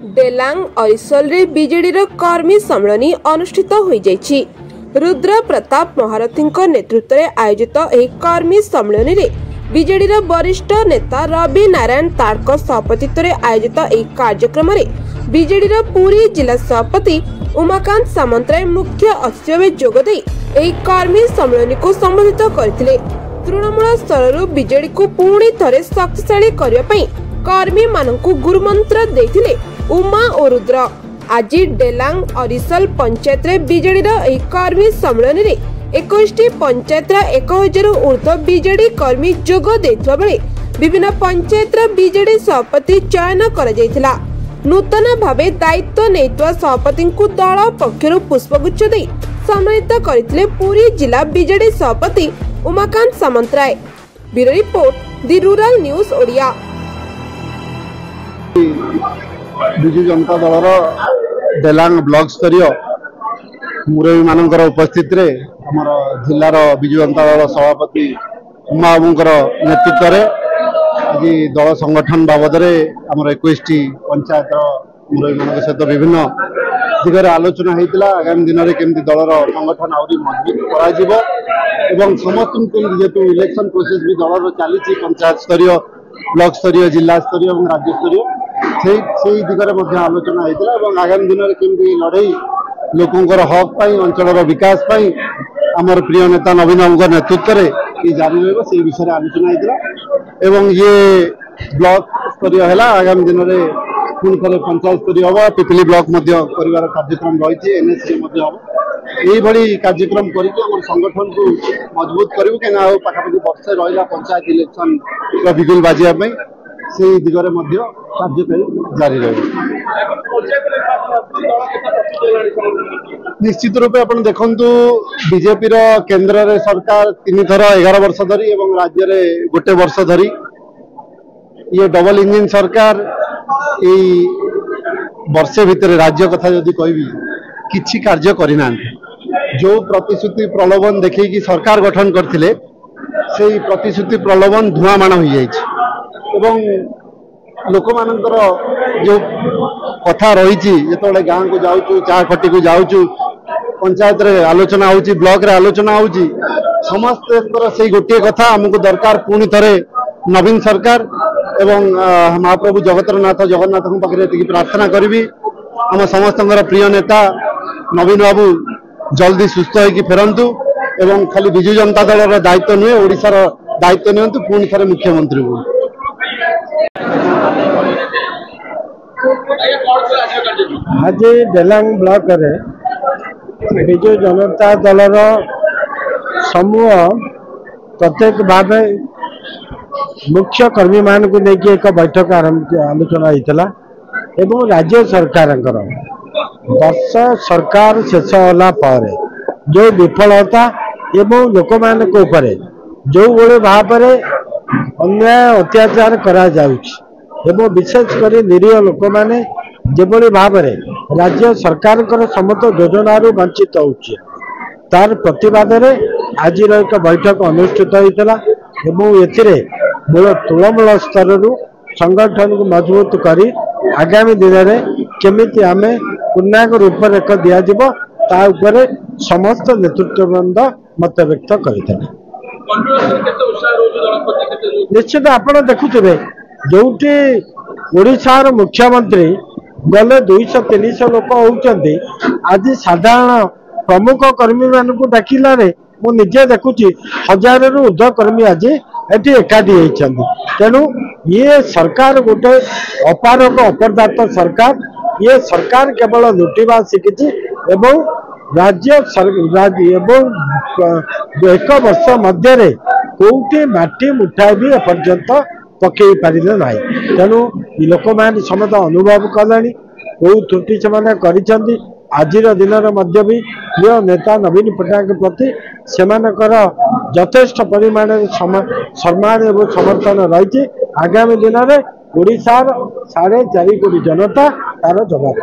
डेलांग अरिसल रे बीजेडी कर्मी सम्मेलन अनुष्ठित हो जाइछि। रुद्र प्रताप महारथी नेतृत्व में आयोजित यह कर्मी सम्मेलन में बीजेडी वरिष्ठ नेता रवि नारायण तारक सभापतित्व में आयोजित यह कार्यक्रम में बीजेडी पुरी जिला सभापति उमाकांत सामंतराय मुख्य अतिथि भाव जोगदे यह कर्मी सम्मेलन को संबोधित करथिले। तृणमूल स्तर बीजेडी को पुणी थरे शक्तिशाली करने कर्मी मानकु गुरुमंत्र देथिले उमा और रुद्र। आज डेलांग अरिसल पंचायत रे बीजेडी कर्मी सम्मेलन में 21 पंचायत 1000 ऊर्ध्व बीजेडी कर्मी जोग देथिबा बेले विभिन्न पंचायत बीजेडी सभापति चयन करा जायतिला। नूतन भावे दायित्व नेतुआ सभापति को दल पक्षरु पुष्पगुच्छ दे सम्मानित करथिले पुरी जिला बीजेडी सभापति उमाकांत सामंतराय। ब्यूरो रिपोर्ट दि rural news Odia. Biju Janata Dal Delang block स्तरीय मुरबी मानकर उपस्थित रे हमर जिलार विजु जनता दल सभापति उमा बाबूंकर नेतृत्व रे आज दल संगठन बाबद रे हमर 21 पंचायत मुरबी मान सहित विभिन्न दिगरे आलोचना होता। आगामी दिन में केमती दलर संगठन आहरी मजबूत करा एवं समस्त जेहेतु इलेक्शन प्रोसेस भी दलर चली पंचायत स्तरीय ब्लॉक स्तरीय जिला स्तरीय और राज्य स्तरीय दिगरे आलोचना होता। आगामी दिन में केमती लड़े लोकंर हक अंचल विकास आमर प्रिय नेता नवीन बाबू नेतृत्व में ये जारी रहा से विषय आलोचना होता। ये ब्लॉक स्तरीय है आगामी दिन में पुणी थे पंचायत स्तरीय हम पिपली ब्लॉक कर कार्यक्रम रही एनएससी हम यही कार्यक्रम करके संगठन को मजबूत करूँ कहीं पाखापाखि वर्षे रहा पंचायत इलेक्शन बिगुल बाजियापी से दिगरे कार्य जारी रही। निश्चित रूपे आप देखु बीजेपी केन्द्र रे सरकार 3 थर 11 वर्ष धरी एवं राज्य में गोटे वर्ष धरी ये डबल इंजिन सरकार वर्षे भितर राज्य कथा जदि कहबी किछि कार्य करना जो प्रतिश्रुति प्रलोभन देखी सरकार गठन करथिले से प्रतिश्रुति प्रलोभन धुआमाण हो जाइए। लोक मानकर जो कथा रही जो गाँव को जाऊँ चा खटी को जाऊँ पंचायत रे आलोचना होची ब्लॉक रे आलोचना होची समस्त से गोटे कथा हमको दरकार पुणी थरे नवीन सरकार एवं महाप्रभु जगतरनाथ जगन्नाथ पाखे प्रार्थना करी आम समस्त प्रिय नेता नवीन बाबू जल्दी सुस्थ होगी फेरंतु एवं खाली विजु जनता दल दायित्व नुहे ओडिशार दायित्व नियंतु पुणी थरे मुख्यमंत्री को। आज डेलांग ब्लॉक रे विजु जनता दलर समूह प्रत्येक भाव मुख्य कर्मी मान को लेकिन एक बैठक आलोचना होता एवं राज्य सरकार वर्ष सरकार शेष होला पर जो विफलता एवं लोक मान जो भाई भाव अन्याय अत्याचार करा एवं विशेषकर निरीह लोक मैंने जो भाव राज्य सरकार समस्त योजन वंचित होची तार प्रतिवाद आज एक बैठक अनुष्ठित होता एवं मूल तृणमूल स्तर संगठन को मजबूत करी आगामी दिन में केमिति आम पूर्णांग रूपरेख दिज्व तापर समस्त नेतृत्ववृंद मत व्यक्त करते। निश्चित आप देखुए जोटी ओडिशार मुख्यमंत्री गले 200-300 लोक होती आज साधारण प्रमुख कर्मी मान को डाकिला मुझे देखुची 1000 रु ऊर्ध्व कर्मी आज एटी एकाठी होती। तेणु ये सरकार गोटे अपारक अपरदात सरकार ये सरकार केवल लुटिबा शिखी एवं राज्य एवं 1 वर्ष मध्य कोटी माटी मुठाई भी एपर्यंत पकई पारे ना। तेणु लोक मैंने समस्त अनुभव कले कौ त्रुटि से आज दिन में भी प्रिय नेता नवीन पट्टनायक प्रति सेमानकर यथेष्ट परिमाण सम्मान एवं समर्थन रही। आगामी दिन में ओडिशार 4.5 कोटी जनता तार जवाब।